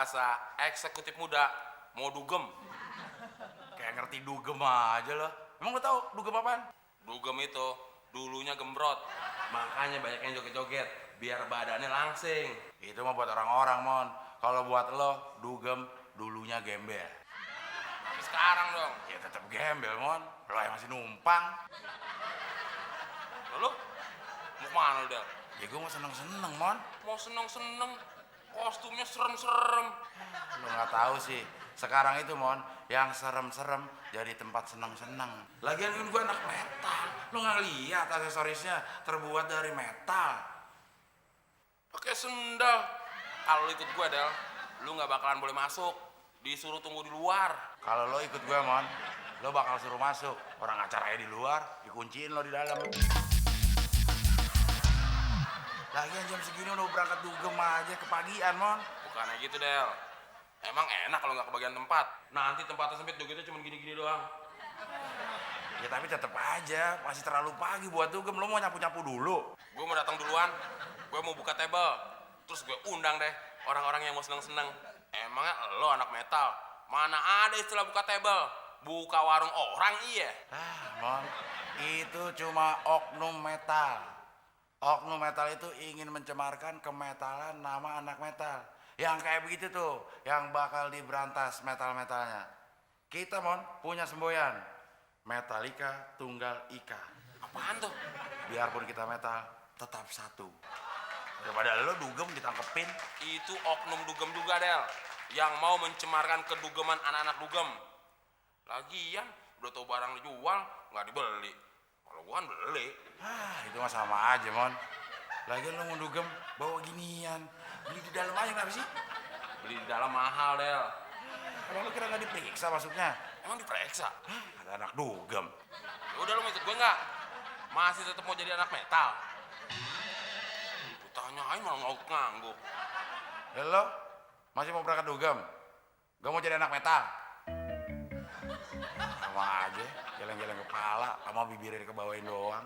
bahasa eksekutif muda mau dugem. Kayak ngerti dugem aja lo. Emang lo tahu dugem apaan? Dugem itu dulunya gembrot. Makanya banyak yang joget-joget biar badannya langsing. Itu mah buat orang-orang, Mon. Kalau buat lo, dugem dulunya gembel. Tapi sekarang dong. Ya tetap gembel, Mon. Lo yang masih numpang. Lalu mau kemana lu, Del? Ya gue mau seneng-seneng, Mon. Mau seneng-seneng, kostumnya serem-serem. Lo nggak tahu sih. Sekarang itu, Mon, yang serem-serem jadi tempat seneng-seneng. Lagian kan gue anak metal. Lo nggak lihat aksesorisnya terbuat dari metal. Pakai sendal. Kalau lu ikut gue, Del, lu nggak bakalan boleh masuk. Disuruh tunggu di luar. Kalau lo ikut gue, Mon, lo bakal suruh masuk. Orang acaranya di luar, dikunciin lo di dalam. Lagian jam segini udah berangkat dugem aja, kepagian, Mon. Bukannya gitu, Del. Emang enak kalau nggak kebagian tempat. Nanti tempatnya sempit, jogetnya cuma gini-gini doang. Ya tapi tetep aja, masih terlalu pagi buat dugem. Lo mau nyapu-nyapu dulu. Gue mau datang duluan. Gue mau buka table. Terus gue undang deh orang-orang yang mau seneng-seneng. Emangnya lo anak metal? Mana ada istilah buka table? Buka warung orang, iya. Mon, itu cuma oknum metal. Oknum metal itu ingin mencemarkan kemetalan nama anak metal. Yang kayak begitu tuh, yang bakal diberantas metal-metalnya. Kita, Mon, punya semboyan. Metallica Tunggal Ika. Apaan tuh? Biarpun kita metal, tetap satu. Daripada lo dugem ditangkepin. Itu oknum dugem juga, Del. Yang mau mencemarkan kedugeman anak-anak dugem. Lagian, udah tau barang dijual, nggak dibeli. Kalau gua kan beli. Itu mah sama aja, Mon. Lagian lo mau dugem, bawa ginian. Beli di dalam aja kenapa sih? Beli di dalam mahal, Del. Emang lo kira nggak diperiksa masuknya? Emang diperiksa? Ada anak dugem. Ya udah, lo mau ikut gue nggak? Masih tetap mau jadi anak metal? Ditanyain malah ngangguk-ngangguk. Ya lo masih mau berangkat dugem? Gak mau jadi anak metal? Sama aja, geleng-geleng kepala sama bibirnya dikebawain doang.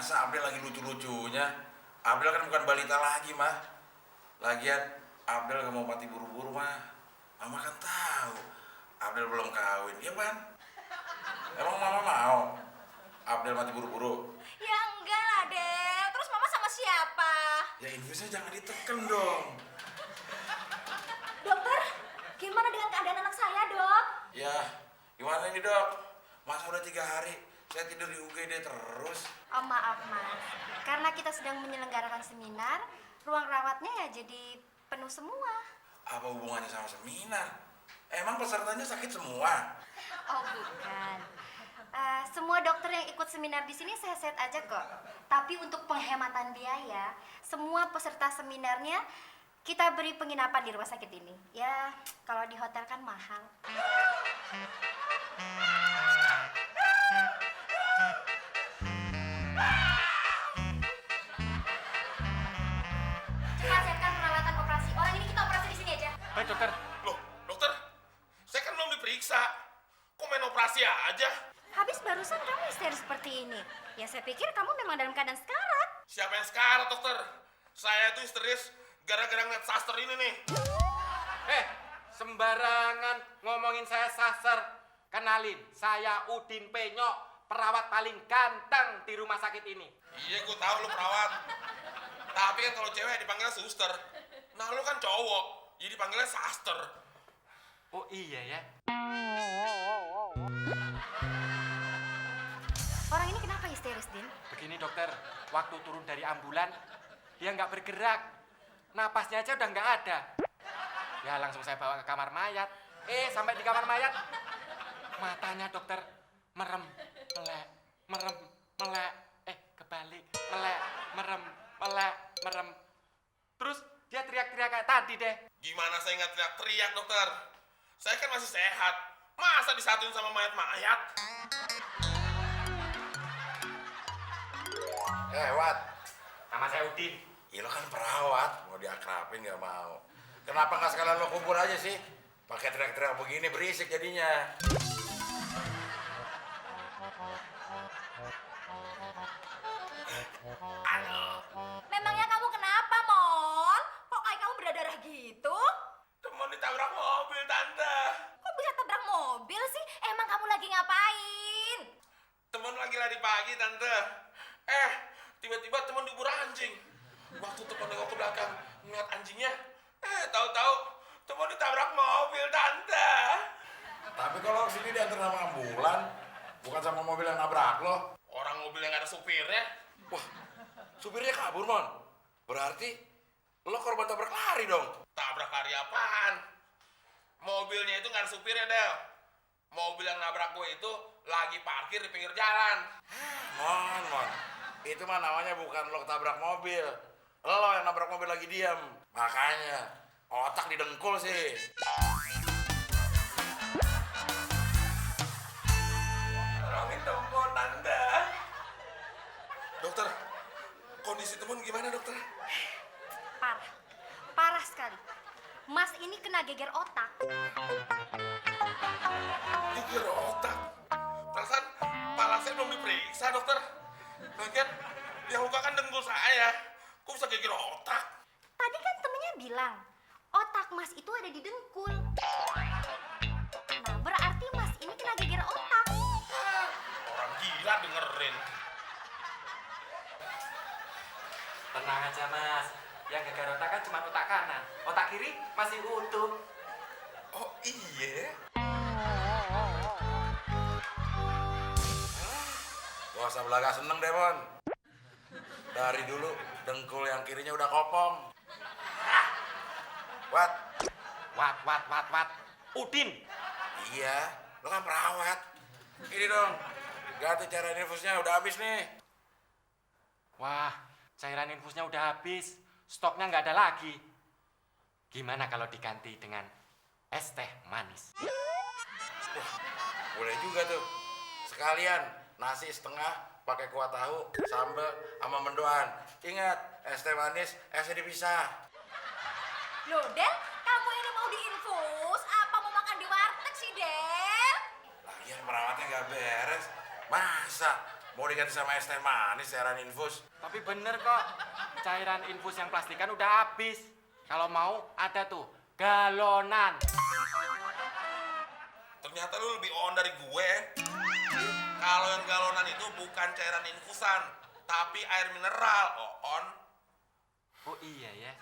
Masa Abdel lagi lucu-lucunya? Abdel kan bukan balita lagi, mah. Lagian Abdel gak mau mati buru-buru, mah. Mama kan tahu Abdel belum kawin, ya kan? Emang mama mau Abdel mati buru-buru? Ya enggak lah, Del. Terus mama sama siapa? Ya infusnya jangan diteken dong. Dokter, gimana dengan keadaan anak saya, Dok? Ya, gimana ini dok? Masa udah 3 hari saya tidur di UGD terus? Oh maaf, Mas. Karena kita sedang menyelenggarakan seminar, ruang rawatnya ya jadi penuh semua. Apa hubungannya sama seminar? Emang pesertanya sakit semua? Oh bukan. Semua dokter yang ikut seminar di sini sehat-sehat aja kok. Tapi untuk penghematan biaya, semua peserta seminarnya kita beri penginapan di rumah sakit ini. Ya, kalau di hotel kan mahal. Cepat siapkan peralatan operasi. Orang ini kita operasi di sini aja. Baik dokter. Loh, dokter, saya kan belum diperiksa. Kok main operasi aja? Habis barusan kamu histeris seperti ini. Ya saya pikir kamu memang dalam keadaan sekarat. Siapa yang sekarat, dokter? Saya itu histeris gara-gara ngeliat saster ini nih. Sembarangan ngomongin saya sasar. Kenalin, saya Udin Penyok, perawat paling ganteng di rumah sakit ini. Iya, gue tahu lu perawat. Tapi kan kalau cewek dipanggilnya suster. Nah, lu kan cowok, jadi dipanggilnya saster. Oh iya ya. Orang ini kenapa histeris, Din? Begini dokter, waktu turun dari ambulan, dia nggak bergerak. Napasnya aja udah nggak ada. Ya langsung saya bawa ke kamar mayat. Sampai di kamar mayat, matanya dokter merem, melek, merem, melek. Kebalik, melek, merem, melek, merem. Terus dia teriak-teriak kayak tadi deh. Gimana saya nggak teriak-teriak, dokter? Saya kan masih sehat. Masa disatuin sama mayat-mayat? Wat. Nama saya Udin. Ya lo kan perawat, mau diakrapin nggak mau. Kenapa nggak sekalian lo kubur aja sih? Pakai teriak-teriak begini berisik jadinya. Memangnya kamu kenapa, Mon? Kok kayak kamu berdarah gitu? Temen ditabrak mobil, tante. Kok bisa tabrak mobil sih? Emang kamu lagi ngapain? Temen lagi lari pagi, tante. Tiba-tiba temen diburu anjing. Waktu temen nengok ke belakang, ngeliat anjingnya. Tahu-tahu temen ditabrak mobil, tante. Tapi kalau sini diantar sama ambulan, bukan sama mobil yang nabrak lo. Orang mobil yang gak ada supirnya. Wah, supirnya kabur, Mon. Berarti lo korban tabrak lari dong. Tabrak lari apaan? Mobilnya itu gak ada supirnya, Del. Mobil yang nabrak gue itu lagi parkir di pinggir jalan. Mon. Itu mah namanya bukan lo ketabrak mobil. Lo yang nabrak mobil lagi diam. Makanya otak didengkul sih. Tolongin temen, tante. Dokter, kondisi temen gimana, dokter? Parah. Parah sekali. Mas ini kena geger otak. Geger otak. Perasaan kepala saya belum diperiksa, dokter. Lagian yang luka kan dengkul saya. Kok bisa geger otak? Tadi kan temennya bilang, otak Mas itu ada di dengkul. Nah, berarti Mas ini kena geger otak. Orang gila dengerin. Tenang aja mas, yang gegar otak kan cuma otak kanan. Otak kiri masih utuh. Oh iya? Gak usah belaga seneng deh, Mon. Dari dulu dengkul yang kirinya udah kopong. Wat? Wat. Udin. Iya, lo kan perawat. Ini dong, ganti cairan infusnya udah habis nih. Wah, cairan infusnya udah habis. Stoknya nggak ada lagi. Gimana kalau diganti dengan es teh manis? Boleh juga tuh. Sekalian nasi setengah pakai kuah tahu, sambal, sama mendoan. Ingat, es teh manis, esnya dipisah. Loh, Del, kamu ini mau diinfus? Apa mau makan di warteg sih, Del? Lagian perawatnya nggak beres. Masa Mau diganti sama es teh manis, cairan infus. Tapi bener kok, cairan infus yang plastikan udah habis. Kalau mau ada tuh, galonan. Ternyata lu lebih on dari gue. Kalau yang galonan itu bukan cairan infusan, tapi air mineral. On. Oh iya ya.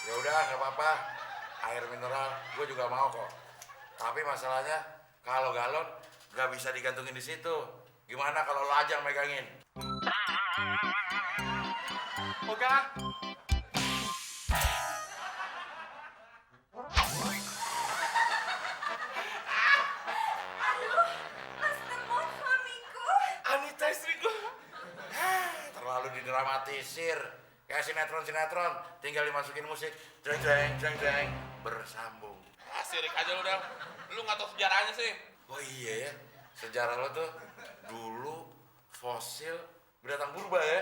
Ya udah, nggak apa-apa. Air mineral, gue juga mau kok. Tapi masalahnya, kalau galon nggak bisa digantungin di situ. Gimana kalau lo aja yang megangin? Oke ah. Anita istriku. Terlalu didramatisir. Kayak sinetron-sinetron, tinggal dimasukin musik. Jeng jeng jeng jeng, bersambung. Sirik aja lu, Del. Lu nggak tahu sejarahnya sih. Oh iya ya, sejarah lo tuh dulu fosil binatang purba ya.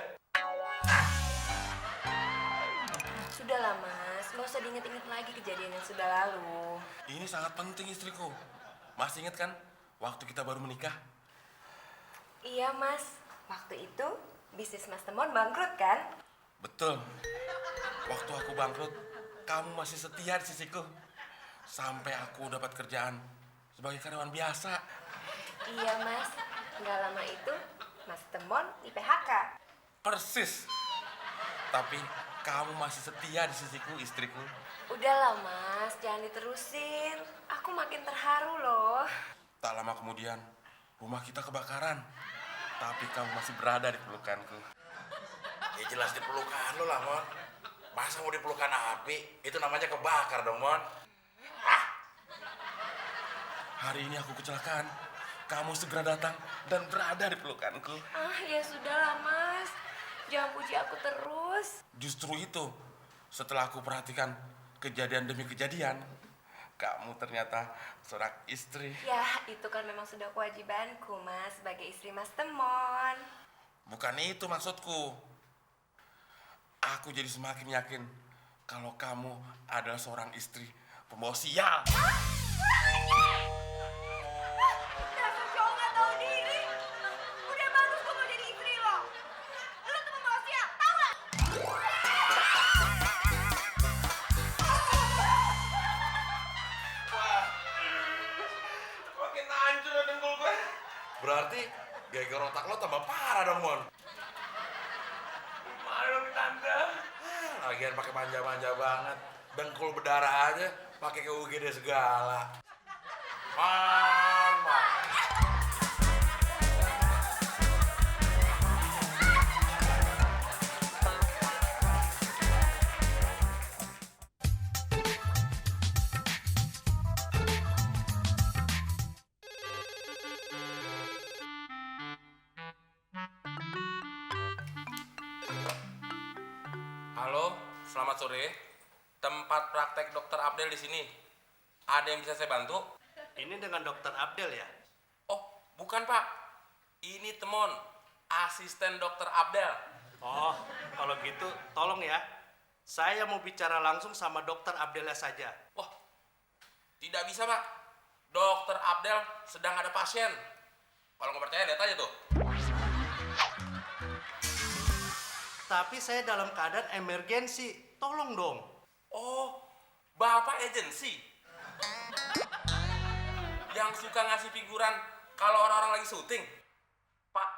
Sudahlah Mas, nggak usah diinget-inget lagi kejadian yang sudah lalu. Ini sangat penting istriku. Masih inget kan waktu kita baru menikah? Iya Mas, waktu itu bisnis Mas Temon bangkrut kan? Betul. Waktu aku bangkrut, kamu masih setia di sisiku. Sampai aku dapat kerjaan sebagai karyawan biasa. Iya Mas, nggak lama itu Mas Temon di PHK. Persis. Tapi kamu masih setia di sisiku, istriku. Udahlah Mas, jangan diterusin. Aku makin terharu loh. Tak lama kemudian, rumah kita kebakaran. Tapi kamu masih berada di pelukanku. Ya jelas di pelukan lo lah, Mon. Masa mau di pelukan api? Itu namanya kebakar dong, Mon. Hari ini aku kecelakaan. Kamu segera datang dan berada di pelukanku. Ah ya sudahlah Mas, jangan puji aku terus. Justru itu, setelah aku perhatikan kejadian demi kejadian, kamu ternyata seorang istri. Ya itu kan memang sudah kewajibanku Mas sebagai istri Mas Temon. Bukan itu maksudku. Aku jadi semakin yakin kalau kamu adalah seorang istri pembawa sial. Dasar cowok gak tau diri. Udah bagus gue mau jadi istri lo. Lo tuh pembawa sial, tau gak? Wah, makin hancur dengkul gue. Berarti geger otak lo tambah parah dong, Mon. Malu tante. Lagian pakai manja-manja banget. Dengkul berdarah aja, pakai ke UGD segala. Man. Halo, selamat sore. Tempat praktek dokter Abdel di sini. Ada yang bisa saya bantu? Ini dengan dokter Abdel ya? Oh, bukan Pak. Ini Temon, asisten dokter Abdel. Oh, kalau gitu tolong ya. Saya mau bicara langsung sama dokter Abdelnya saja. Wah, tidak bisa Pak. Dokter Abdel sedang ada pasien. Kalau nggak percaya, lihat aja tuh. Tapi saya dalam keadaan emergensi. Tolong dong. Oh, Bapak agensi? Yang suka ngasih figuran kalau orang-orang lagi syuting? Pak,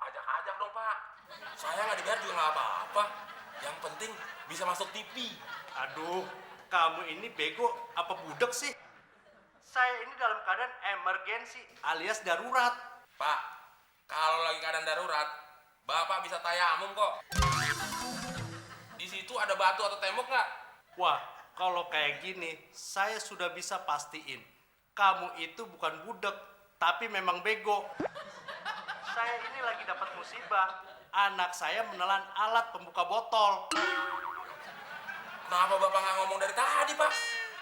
ajak-ajak dong Pak. Saya nggak dibayar juga nggak apa-apa. Yang penting bisa masuk TV. Aduh, kamu ini bego apa budek sih? Saya ini dalam keadaan emergensi alias darurat. Pak, kalau lagi keadaan darurat, Bapak bisa tayamum kok. Di situ ada batu atau tembok nggak? Wah, kalau kayak gini, saya sudah bisa pastiin. Kamu itu bukan budek, tapi memang bego. Saya ini lagi dapat musibah. Anak saya menelan alat pembuka botol. Kenapa Bapak nggak ngomong dari tadi, Pak?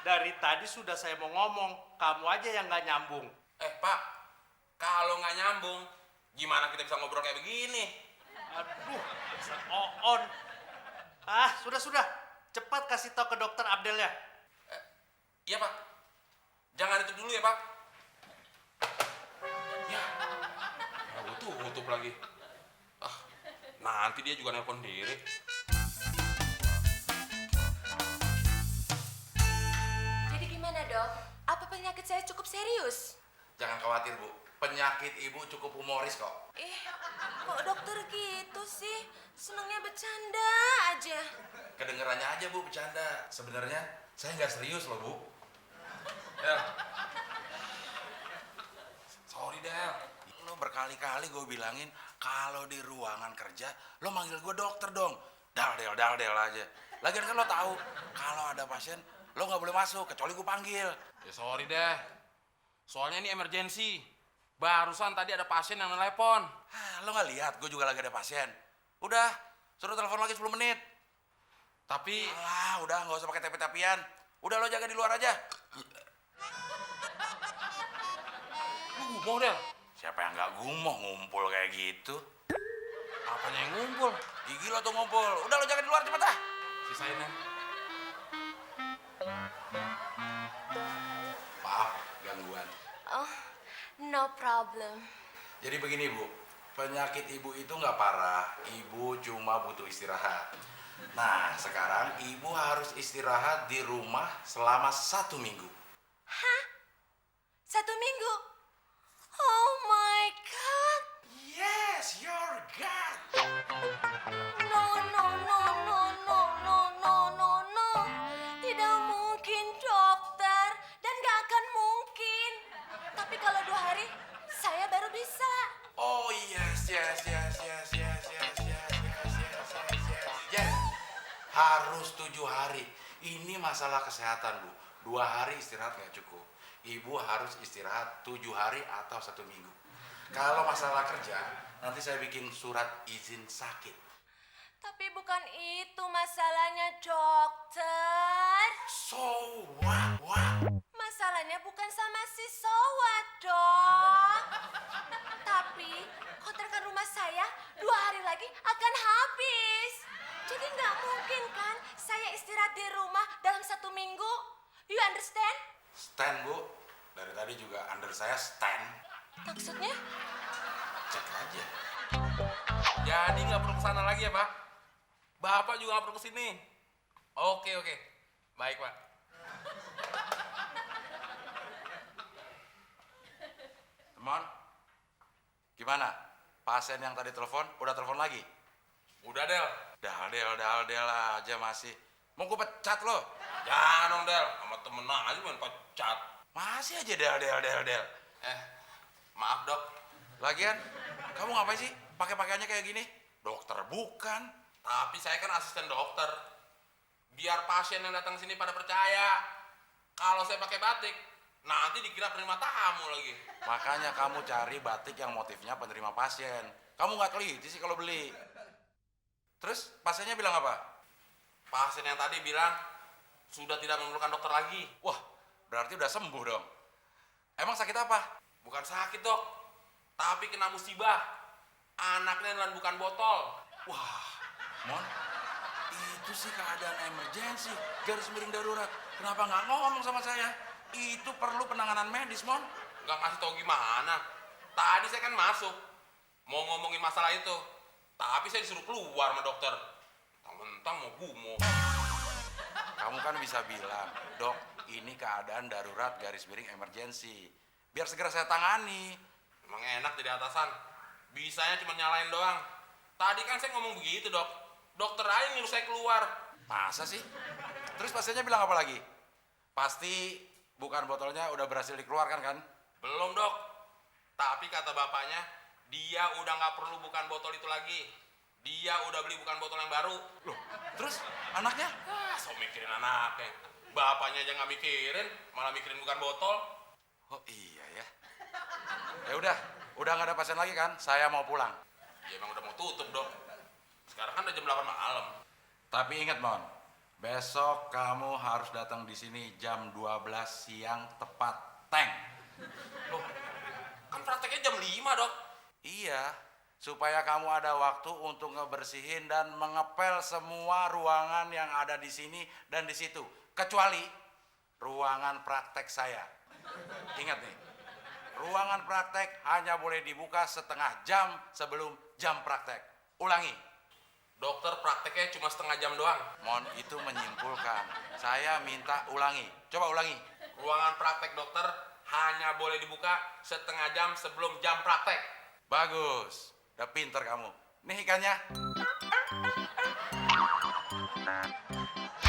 Dari tadi sudah saya mau ngomong, kamu aja yang nggak nyambung. Pak, kalau nggak nyambung, gimana kita bisa ngobrol kayak begini? Aduh, dasar oon. Ah, sudah. Cepat kasih tahu ke dokter Abdel ya. Iya, Pak. Jangan itu dulu ya, Pak. tutup lagi. Ah, nanti dia juga nelpon diri. Jadi gimana dok? Apa penyakit saya cukup serius? Jangan khawatir Bu, penyakit ibu cukup humoris kok. Kok dokter gitu sih? Senengnya bercanda aja. Kedengerannya aja Bu bercanda. Sebenarnya saya nggak serius loh Bu. Del. Sorry, Del. Lo berkali-kali gue bilangin kalau di ruangan kerja lo manggil gue dokter dong. Dal aja. Lagian kan lo tahu kalau ada pasien lo nggak boleh masuk kecuali gue panggil. Ya sorry deh. Soalnya ini emergency. Barusan tadi ada pasien yang nelpon. Lo nggak lihat gue juga lagi ada pasien. Udah, suruh telepon lagi 10 menit. Tapi Alah, udah nggak usah pakai tapi-tapian. Udah lo jaga di luar aja. lu gumoh, Del. Siapa yang nggak gumoh ngumpul kayak gitu? Apanya yang ngumpul? Gigi lo tuh ngumpul. Udah lo jaga di luar cepet ah. Sisain ya. Maaf, gangguan. Oh, no problem. Jadi begini Bu, penyakit ibu itu nggak parah, ibu cuma butuh istirahat. Nah sekarang ibu harus istirahat di rumah selama 1 minggu. 1 minggu? Oh my God. Yes, your God. No, no, no, no, no, no, no, no, no. Tidak mungkin dokter. Dan gak akan mungkin. Tapi kalau 2 hari, saya baru bisa. Oh yes. Yes. Harus 7 hari. Ini masalah kesehatan Bu. 2 hari istirahat nggak cukup. Ibu harus istirahat 7 hari atau 1 minggu. Kalau masalah kerja, nanti saya bikin surat izin sakit. Tapi bukan itu masalahnya, dokter. So what? Masalahnya bukan sama si Sowat, dok. Tapi kontrakan rumah saya 2 hari lagi akan habis. Jadi nggak mungkin kan saya istirahat di rumah dalam 1 minggu. You understand? Stand Bu, dari tadi juga under saya stand. Maksudnya? Cek aja. Jadi nggak perlu kesana lagi ya, Pak? Bapak juga nggak perlu kesini. Oke. Baik, Pak. Teman, gimana? Pasien yang tadi telepon, udah telepon lagi? Udah, Del. Del aja masih. Mau gue pecat lo? Jangan dong, Del. Sama temen aja main pecat. Masih aja del. Maaf, Dok. Lagian, kamu ngapain sih pakai-pakaiannya kayak gini? Dokter bukan. Tapi saya kan asisten dokter. Biar pasien yang datang sini pada percaya. Kalau saya pakai batik, nanti dikira penerima tamu lagi. Makanya kamu cari batik yang motifnya penerima pasien. Kamu nggak teliti sih kalau beli. Terus pasiennya bilang apa? Pasien yang tadi bilang sudah tidak memerlukan dokter lagi. Wah, berarti udah sembuh dong. Emang sakit apa? Bukan sakit, Dok. Tapi kena musibah. Anaknya dan bukan botol. Wah, Mon, itu sih keadaan emergensi, garis miring darurat. Kenapa nggak ngomong sama saya? Itu perlu penanganan medis, Mon. Nggak ngasih tau gimana. Tadi saya kan masuk. Mau ngomongin masalah itu. Tapi saya disuruh keluar sama dokter. Mentang-mentang mau gumo. Kamu kan bisa bilang, Dok, ini keadaan darurat garis miring emergensi. Biar segera saya tangani. Emang enak jadi atasan. Bisanya cuma nyalain doang. Tadi kan saya ngomong begitu, Dok. Dokter aja nyuruh saya keluar. Masa sih? Terus pasiennya bilang apa lagi? Pasti bukan botolnya udah berhasil dikeluarkan kan? Belum, Dok. Tapi kata bapaknya, dia udah nggak perlu bukan botol itu lagi. Dia udah beli bukan botol yang baru. Loh, terus anaknya? So mikirin anaknya. Bapaknya aja nggak mikirin, malah mikirin bukan botol. Oh iya ya. Ya udah nggak ada pasien lagi kan? Saya mau pulang. Ya emang udah mau tutup, Dok. Sekarang kan udah jam 8 malam. Tapi ingat, Mon, besok kamu harus datang di sini jam 12 siang tepat. Teng. Loh, kan prakteknya jam 5, Dok. Iya, supaya kamu ada waktu untuk ngebersihin dan mengepel semua ruangan yang ada di sini dan di situ. Kecuali ruangan praktek saya. Ingat nih, ruangan praktek hanya boleh dibuka setengah jam sebelum jam praktek. Ulangi. Dokter prakteknya cuma setengah jam doang. Mon, itu menyimpulkan. Saya minta ulangi. Coba ulangi. Ruangan praktek dokter hanya boleh dibuka setengah jam sebelum jam praktek. Bagus. Udah pinter kamu. Nih ikannya.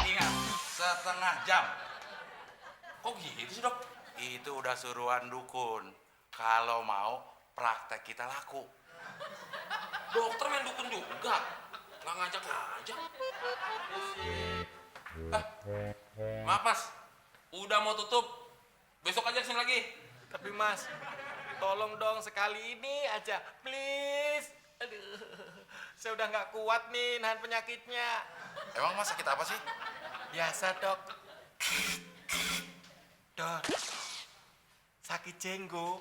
Ingat, setengah jam. Kok gitu sih dok? Itu udah suruhan dukun. Kalau mau praktek kita laku. Dokter main dukun juga. Nggak ngajak-ngajak. Maaf mas, udah mau tutup. Besok aja kesini lagi. Tapi Mas, tolong dong sekali ini aja, please. Aduh, saya udah nggak kuat nih nahan penyakitnya. Emang mas sakit apa sih? Biasa dok. Dok, sakit jenggot.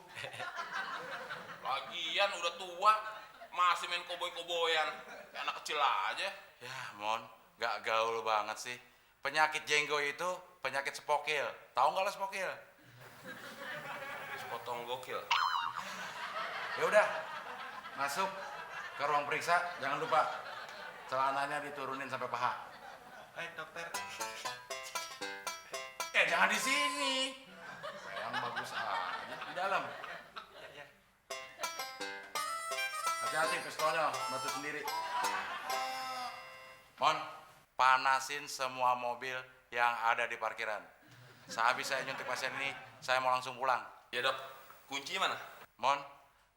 Lagian udah tua, masih main koboy-koboyan. Kayak anak kecil aja. Ya, Mon, nggak gaul banget sih. Penyakit jenggo itu penyakit spokil. Tahu nggak lo spokil? Sepotong gokil. Ya udah, masuk ke ruang periksa. Jangan lupa celananya diturunin sampai paha. Baik dokter. Jangan di sini. Yang bagus aja di dalam. Ya. Hati-hati pistolnya, batu sendiri. Mon, panasin semua mobil yang ada di parkiran. Sehabis saya nyuntik pasien ini, saya mau langsung pulang. Ya dok, kuncinya mana? Mon,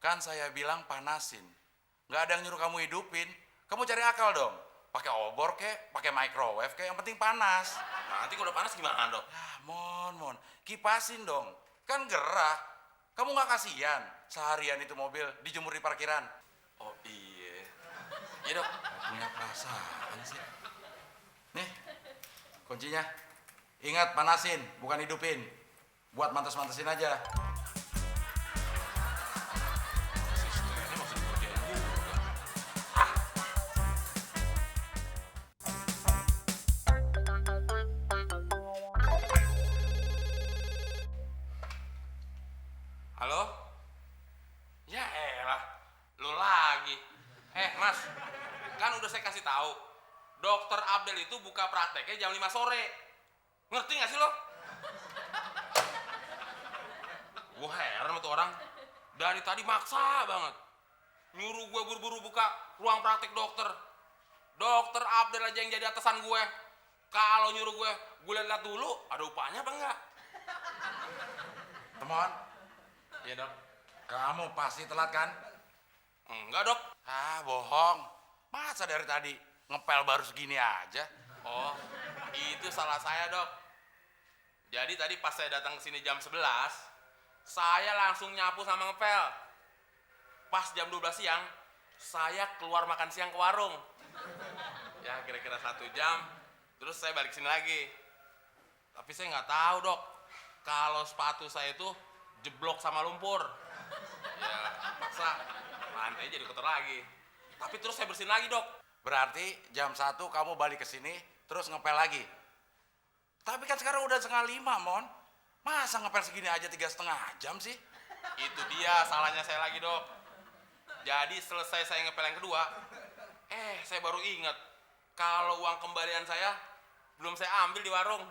kan saya bilang panasin. Nggak ada yang nyuruh kamu hidupin. Kamu cari akal dong. Pakai obor kek, pakai microwave kek, yang penting panas. Nanti kalau udah panas gimana dok? Ya, Mon, kipasin dong. Kan gerah. Kamu nggak kasihan seharian itu mobil dijemur di parkiran? Oh iya. Iya dok. Punya perasaan sih. Nih, kuncinya. Ingat panasin, bukan hidupin. Buat mantas-mantasin aja. Asistennya masih dikerjain juga. Halo? Ya elah, lu lagi. Mas, kan udah saya kasih tahu. Dokter Abdel itu buka prakteknya jam 5 sore. Ngerti gak sih lo? Gue heran sama tuh orang. Dari tadi maksa banget. Nyuruh gue buru-buru buka ruang praktek dokter. Dokter Abdel aja yang jadi atasan gue. Kalau nyuruh gue lihat dulu, ada upahnya apa enggak? Teman, Iya dok. kamu pasti telat kan? Enggak dok. Ah, bohong. Masa dari tadi ngepel baru segini aja? Oh, itu salah saya dok. Jadi tadi pas saya datang ke sini jam 11, saya langsung nyapu sama ngepel. Pas jam 12 siang, saya keluar makan siang ke warung. Ya kira-kira 1 jam, terus saya balik sini lagi. Tapi saya nggak tahu dok, kalau sepatu saya itu jeblok sama lumpur. Ya paksa, lantainya jadi kotor lagi. Tapi terus saya bersihin lagi dok. Berarti jam 1 kamu balik ke sini terus ngepel lagi. Tapi kan sekarang udah 4:30, Mon. Masa ngepel segini aja 3,5 jam sih? Itu dia salahnya saya lagi dok. Jadi selesai saya ngepel yang kedua, saya baru ingat kalau uang kembalian saya belum saya ambil di warung.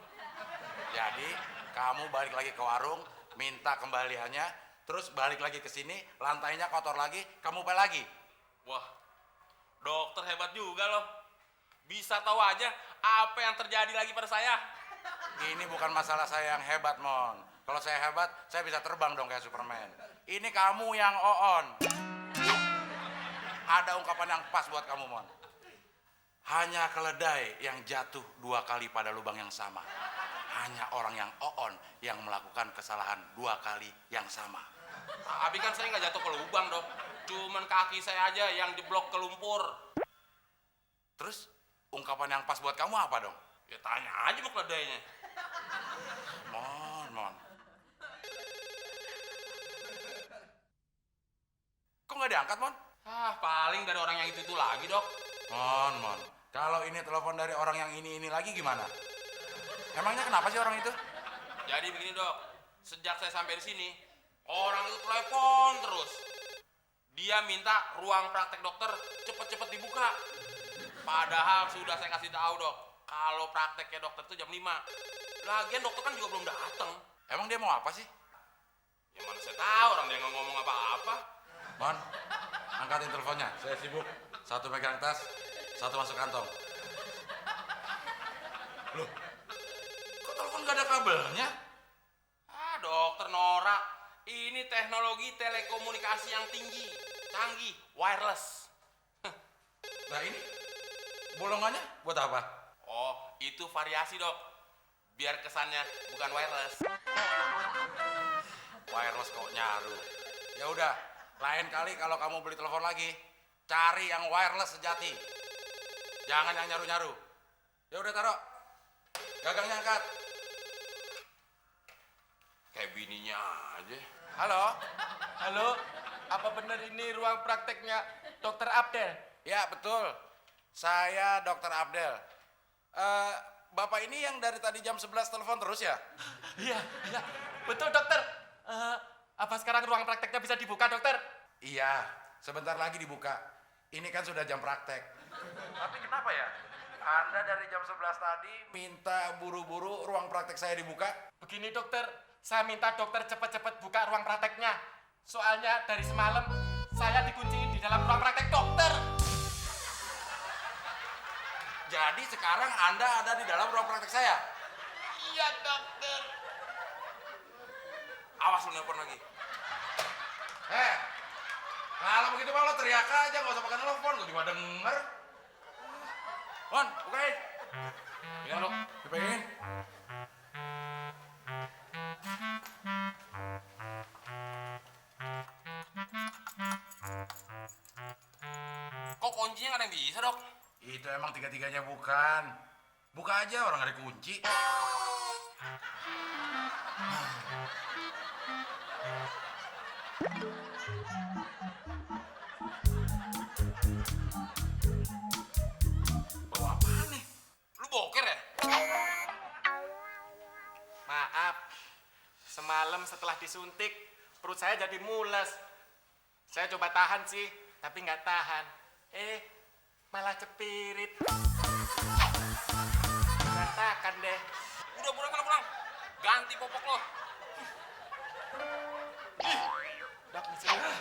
Jadi kamu balik lagi ke warung, minta kembaliannya, terus balik lagi ke sini, lantainya kotor lagi, kamu pel lagi. Wah, dokter hebat juga loh. Bisa tahu aja apa yang terjadi lagi pada saya. Ini bukan masalah saya yang hebat, Mon. Kalau saya hebat, saya bisa terbang dong kayak Superman. Ini kamu yang oon. Ada ungkapan yang pas buat kamu, Mon. Hanya keledai yang jatuh 2 kali pada lubang yang sama. Hanya orang yang oon yang melakukan kesalahan 2 kali yang sama. Tapi kan saya nggak jatuh ke lubang dok. Cuman kaki saya aja yang jeblok ke lumpur. Terus ungkapan yang pas buat kamu apa dong? Ya tanya aja sama keledainya. Mon. Kok nggak diangkat, Mon? Paling dari orang yang itu lagi dok. Mon. Kalau ini telepon dari orang yang ini lagi gimana? Emangnya kenapa sih orang itu? Jadi begini dok, sejak saya sampai di sini, Orang itu telepon terus. Dia minta ruang praktek dokter cepet-cepet dibuka. Padahal sudah saya kasih tahu dok, kalau prakteknya dokter itu jam 5. Lagian dokter kan juga belum datang. Emang dia mau apa sih? Ya mana saya tahu, orang dia nggak ngomong apa-apa. Mon, angkatin teleponnya. Saya sibuk. Satu pegang tas, satu masuk kantong. Loh, kok telepon gak ada kabelnya? Ah dokter norak, ini teknologi telekomunikasi yang tinggi, canggih, wireless. Nah ini, bolongannya buat apa? Oh, itu variasi dok, biar kesannya bukan wireless. Wireless kok nyaru. Ya udah, lain kali kalau kamu beli telepon lagi, cari yang wireless sejati. Jangan yang nyaru-nyaru. Ya udah taruh. Gagangnya angkat. Kayak bininya aja. Halo? Halo, apa benar ini ruang prakteknya Dokter Abdel? Ya betul. Saya Dokter Abdel. Bapak ini yang dari tadi jam 11 telepon terus ya? Iya, iya, betul dokter. Apa sekarang ruang prakteknya bisa dibuka dokter? Iya, sebentar lagi dibuka. Ini kan sudah jam praktek. Tapi kenapa ya? Anda dari jam 11 tadi minta buru-buru ruang praktek saya dibuka? Begini dokter, saya minta dokter cepat-cepat buka ruang prakteknya. Soalnya dari semalam saya dikunciin di dalam ruang praktek dokter. Jadi sekarang Anda ada di dalam ruang praktek saya? Iya dokter. Awas lu nelfon lagi. Kalau begitu mah lo teriak aja, nggak usah pakai telepon, gue juga denger. Mon, bukain. Pegang dok, dipegangin. Kok kuncinya nggak ada yang bisa dok? Itu emang tiga-tiganya bukan. Buka aja, orang nggak ada kunci. Bawa apaan nih? Lu boker ya? Maaf, semalam setelah disuntik perut saya jadi mules. Saya coba tahan sih, tapi nggak tahan. Malah cepirit. Berantakan deh. Udah pulang. Ganti popok lo. Dok, di sini.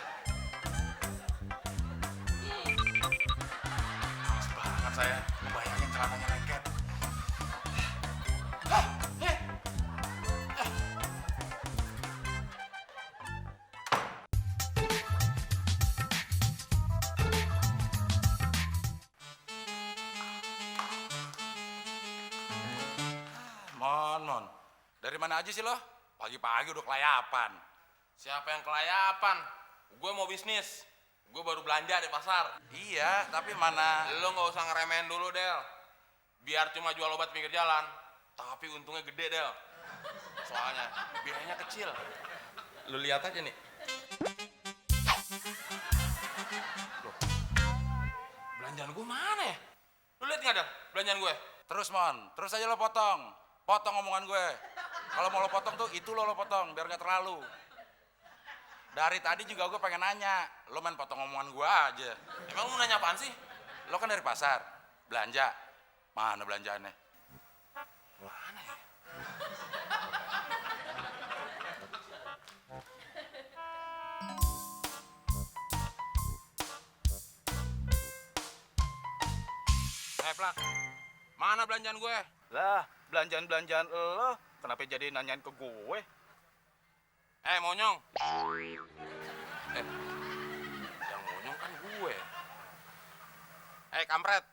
Males banget saya ngebayangin celananya lengket. Mon. Dari mana aja sih lo? Pagi-pagi udah kelayapan. Siapa yang kelayapan? Gue mau bisnis. Gue baru belanja di pasar. Iya, tapi mana... Lo nggak usah ngeremehin dulu Del. Biar cuma jual obat pinggir jalan, tapi untungnya gede Del. Soalnya biayanya kecil. Lo lihat aja nih. Loh, belanjaan gue mana ya? Lo lihat nggak Del belanjaan gue? Terus Mon, terus aja lo potong. Potong omongan gue. Kalau mau lo potong tuh itu lo potong biar gak terlalu. Dari tadi juga gue pengen nanya, lo main potong omongan gue aja. Emang lo mau nanya apaan sih? Lo kan dari pasar, belanja. Mana belanjaannya? Mana ya? Plak, mana belanjaan gue? Lah, belanjaan-belanjaan lo kenapa jadi nanyain ke gue? Monyong. Yang monyong kan gue. Kampret.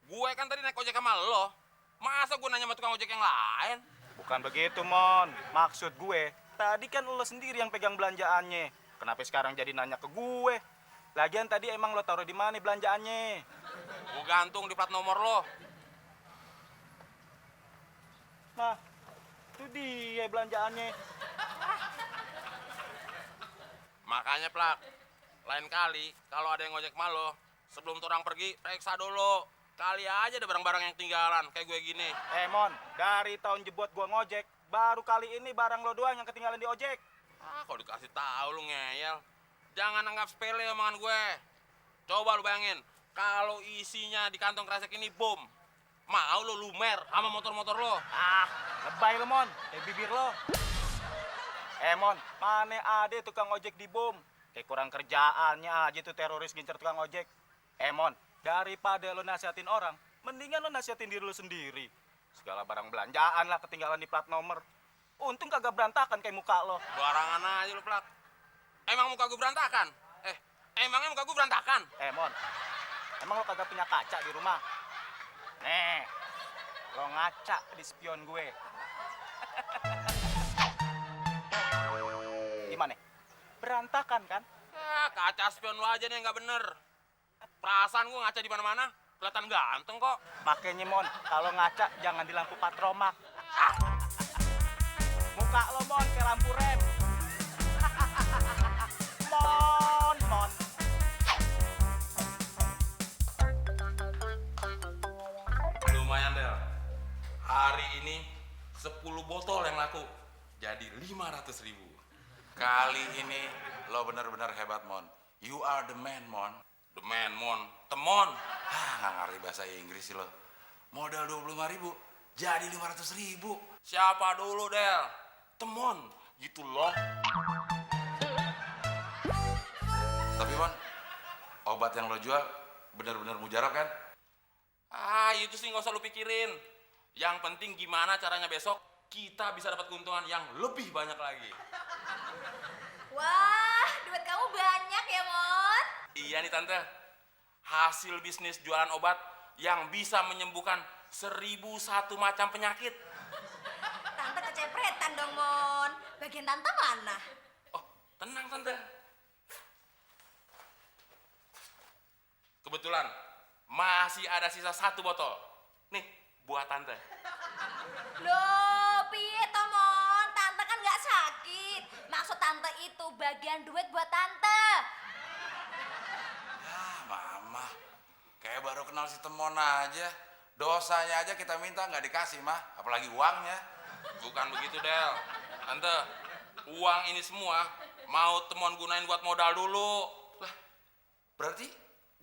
Gue kan tadi naik ojek sama lo. Masa gue nanya sama tukang ojek yang lain? Bukan begitu, Mon. Maksud gue, tadi kan lo sendiri yang pegang belanjaannya. Kenapa sekarang jadi nanya ke gue? Lagian tadi emang lo taruh di mana belanjaannya? Gue gantung di plat nomor lo. Nah, itu dia belanjaannya. Makanya Plak, lain kali kalau ada yang ngojek sama lo, sebelum orang pergi, periksa dulu. Kali aja ada barang-barang yang ketinggalan, kayak gue gini. Mon, dari tahun jebot gue ngojek, baru kali ini barang lo doang yang ketinggalan di ojek. Kalau dikasih tahu lu ngeyel. Jangan anggap sepele omongan gue. Coba lu bayangin, kalau isinya di kantong kresek ini bom, mau lu lumer sama motor-motor lo? Ah, lebay lo, Mon. Kayak bibir lo. Mon, mana ada tukang ojek di bom? Kayak kurang kerjaannya aja tuh teroris gincer tukang ojek. Mon, daripada lo nasihatin orang, mendingan lo nasihatin diri lo sendiri. Segala barang belanjaan lah ketinggalan di plat nomor. Untung kagak berantakan kayak muka lo. Barangan aja lu, Plak. Emang muka gue berantakan? Emangnya muka gue berantakan? Mon, emang lo kagak punya kaca di rumah? Nih, lo ngaca di spion gue. Gimana? Berantakan kan? Kaca spion lu aja nih yang nggak bener. Perasaan gue ngaca di mana-mana, kelihatan ganteng kok. Makanya Mon, kalau ngaca jangan di lampu patromak. Muka lo Mon kayak lampu rem. Mon. Lumayan, Del. Hari ini 10 botol yang laku. Jadi 500.000. Kali ini lo benar-benar hebat, Mon. You are the man, Mon. The man, Mon. Temon. Nggak ngerti bahasa Inggris sih lo. Modal 25.000 jadi 500.000. Siapa dulu, Del? Temon. Gitu loh. Tapi, Mon, obat yang lo jual benar-benar mujarab kan? Itu sih nggak usah lu pikirin. Yang penting gimana caranya besok kita bisa dapat keuntungan yang lebih banyak lagi. Wah, duit kamu banyak ya, Mon? Iya nih, Tante. Hasil bisnis jualan obat yang bisa menyembuhkan 1001 macam penyakit. Tante kecepretan dong, Mon. Bagian Tante mana? Oh, tenang, Tante. Kebetulan masih ada sisa 1 botol. Nih, buat Tante. Loh, piye toh, Mon? Tante kan nggak sakit. Maksud Tante itu bagian duit buat Tante. Mama, kayak baru kenal si Temon aja. Dosanya aja kita minta nggak dikasih, mah. Apalagi uangnya. Bukan begitu, Del. Tante, uang ini semua mau Temon gunain buat modal dulu. Lah, berarti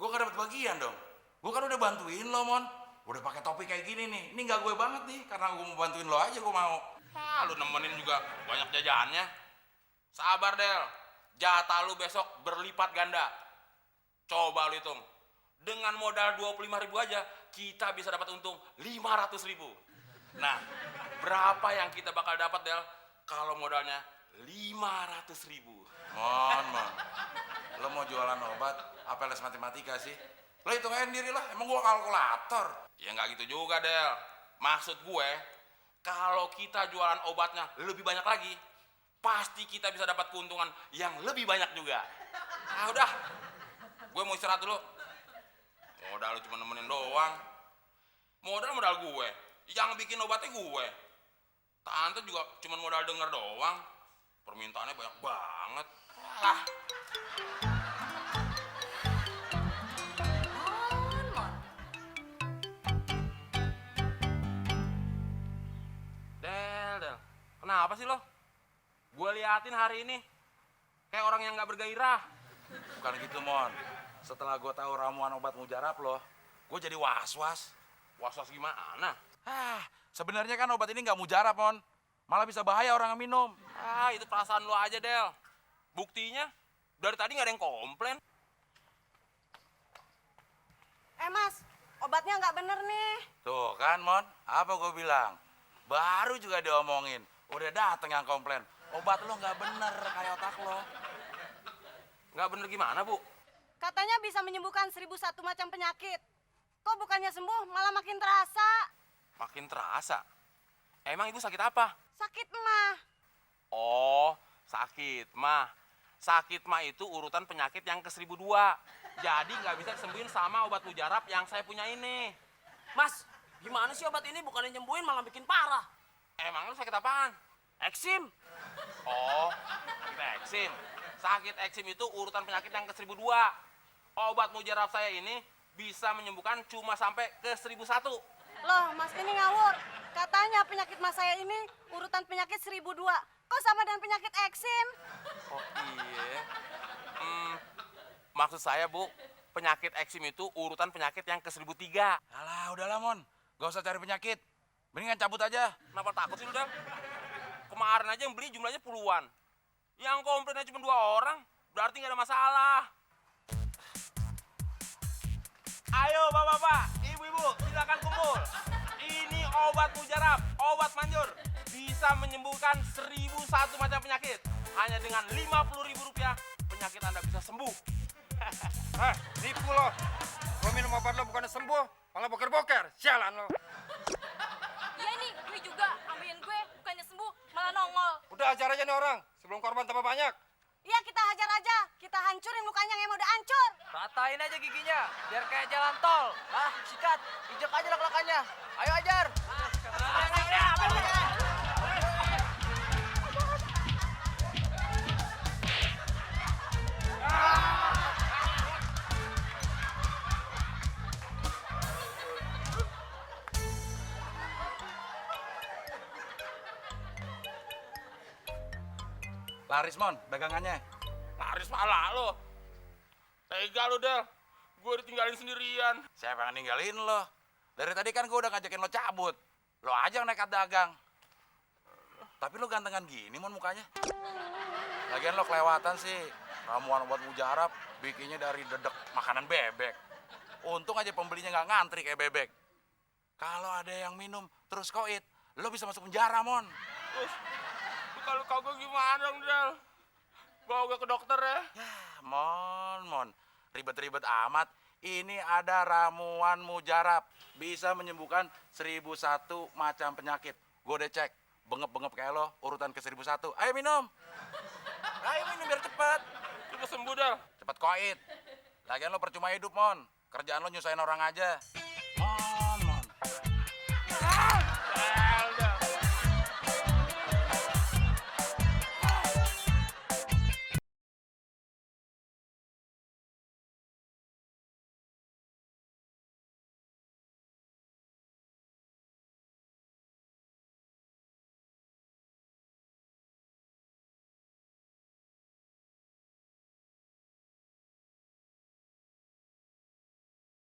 gue gak dapat bagian dong. Gue kan udah bantuin lo, Mon. Udah pakai topi kayak gini nih. Ini nggak gue banget nih, karena gue mau bantuin lo aja gue mau. Lu nemenin juga banyak jajannya. Sabar, Del. Jatah lu besok berlipat ganda. Coba lu hitung. Dengan modal 25.000 aja, kita bisa dapat untung 500.000. Nah, berapa yang kita bakal dapat, Del, kalau modalnya 500.000? Mon. Lo mau jualan obat, apa les matematika sih? Lo hitung aja sendiri lah, emang gue kalkulator. Ya nggak gitu juga, Del. Maksud gue, kalau kita jualan obatnya lebih banyak lagi, pasti kita bisa dapat keuntungan yang lebih banyak juga. Udah, gue mau istirahat dulu. Modal lu cuma nemenin doang. Modal gue, yang bikin obatnya gue. Tante juga cuma modal denger doang. Permintaannya banyak banget. Mon. Del. Kenapa sih lo? Gue liatin hari ini kayak orang yang nggak bergairah. Bukan gitu, Mon. Setelah gue tahu ramuan obat mujarab lo, gue jadi was-was. Was-was gimana? Sebenarnya kan obat ini nggak mujarab, Mon. Malah bisa bahaya orang yang minum. Itu perasaan lo aja, Del. Buktinya, dari tadi nggak ada yang komplain. Mas, obatnya nggak bener nih. Tuh kan, Mon. Apa gue bilang? Baru juga diomongin. Udah dateng yang komplain. Obat lo nggak bener kayak otak lo. Nggak bener gimana, Bu? Katanya bisa menyembuhkan 1001 macam penyakit. Kok bukannya sembuh, malah makin terasa. Makin terasa. Emang ibu sakit apa? Sakit mah. Oh, sakit mah. Sakit mah itu urutan penyakit yang ke 1002. Jadi nggak bisa disembuhin sama obat mujarab yang saya punya ini. Mas, gimana sih obat ini bukannya nyembuhin malah bikin parah? Emang lu sakit apaan? Eksim. Oh, sakit eksim. Sakit eksim itu urutan penyakit yang ke 1002. Obat mujarab saya ini bisa menyembuhkan cuma sampai ke 1001. Loh, Mas ini ngawur. Katanya penyakit Mas saya ini urutan penyakit 1002. Kok sama dengan penyakit eksim? Oh iya. Maksud saya, Bu, penyakit eksim itu urutan penyakit yang ke 1003. Alah, udahlah, Mon. Gak usah cari penyakit. Mendingan cabut aja. Kenapa takut sih lu, Del? Kemarin aja yang beli jumlahnya puluhan. Yang komplainnya cuma 2 orang, berarti nggak ada masalah. Ayo, bapak-bapak, ibu-ibu, silakan kumpul. Ini obat mujarab, obat manjur. Bisa menyembuhkan 1001 macam penyakit. Hanya dengan Rp50.000, penyakit Anda bisa sembuh. Nipu lo. Lo minum obat lo bukannya sembuh, malah boker-boker. Sialan lo. Iya nih, gue juga ambilin gue, bukannya sembuh, malah nongol. Udah ajar aja nih orang, sebelum korban tambah banyak. Iya, kita hajar aja. Kita hancurin mukanya yang emang udah hancur. Ratain aja giginya, biar kayak jalan tol. Ah, sikat, injek aja lak-lakannya. Ayo ajar. Laris, Mon, dagangannya. Laris malah lo. Tega lo, Del. Gue ditinggalin sendirian. Siapa yang ninggalin lo? Dari tadi kan gue udah ngajakin lo cabut. Lo aja yang nekat dagang. Tapi lo gantengan gini, Mon, mukanya. Lagian lo kelewatan sih. Ramuan obat mujarab bikinnya dari dedek makanan bebek. Untung aja pembelinya nggak ngantri kayak bebek. Kalau ada yang minum terus koit, lo bisa masuk penjara, Mon. Terus, kalau kagak gimana dong, Del? Bawa gue ke dokter ya. Ya, Mon. Ribet-ribet amat. Ini ada ramuan mujarab. Bisa menyembuhkan 1001 macam penyakit. Gue udah cek. Bengep-bengep kayak lo, urutan ke 1001. Ayo minum. Ayo minum biar cepet. Cepet sembuh, Del. Cepet koit. Lagian lo percuma hidup, Mon. Kerjaan lo nyusahin orang aja. Mon.